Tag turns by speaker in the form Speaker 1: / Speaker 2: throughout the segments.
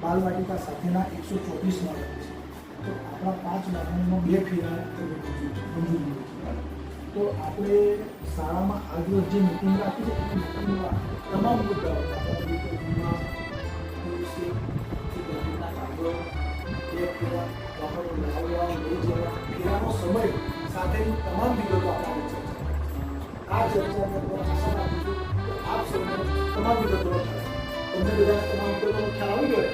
Speaker 1: બાલવાટિકા સાથેના 124 બાળકો છે. તો આપણા 5 બાળકોમાં 2 ફેરા મંજૂરી છે. તો આપણે શાળામાં આગળ જે મિટિંગ રાખી છે એ મિટિંગમાં તમામ મુદ્દાઓ ફેરાનો સમય સાથેની તમામ વિગતો આપણે ચર્ચા આ ચર્ચાને આશા રાખું છું કે આપ સૌને તમામ વિગતો તમને બધા તમામ વિગતોનો ખ્યાલ આવી ગયો,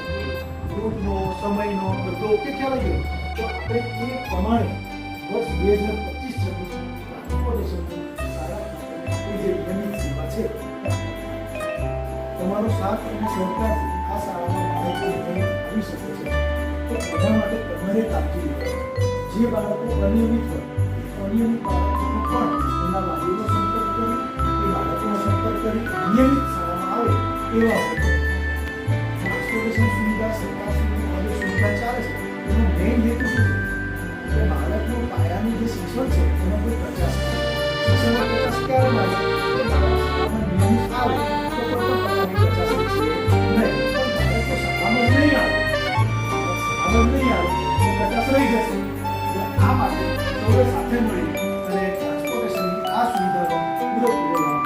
Speaker 1: રૂટનો સમયનો બધો ઓકે ખ્યાલ આવી ગયો. તો આપણે એ પ્રમાણે વર્ષ 2025-26 ટ્રાન્સપોર્ટેશનની શાળા જે નિયમિત સેવા છે તમારો સાથ અને સહકારથી આ શાળામાં આવી શકે છે. તો એના માટે તમારે કાળજી લેવાની. જે બાળકો અનિયમિત હોય અનિયમિત બાળકોનો પણ એના વાલીનો સંપર્ક કરી એ બાળકોનો સંપર્ક કરી નિયમિત શાળામાં આવે એવા ટ્રાન્સપોર્ટેશન સુવિધા સરકાર સુધી સુવિધા ચાલે છે. એનો મેઇન હેતુ શું છે કે બાળકનો પાયાની જે શિક્ષણ છે એનો કોઈ પ્રચાર શિક્ષણનો પ્રચાર ક્યારે લાગે કે બાળક શાળામાં નિયમિત આવે તો કોઈ પણ પ્રકારની પ્રચાર શીખશે નહીં. પણ બાળકો શાળામાં નહીં આવે તો પ્રચાર રહી જશે. આ માટે સૌએ સાથે મળી અને ટ્રાન્સપોર્ટેશનની આ સુવિધાનો પૂરેપૂરો લાભ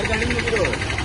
Speaker 2: गाड़ी में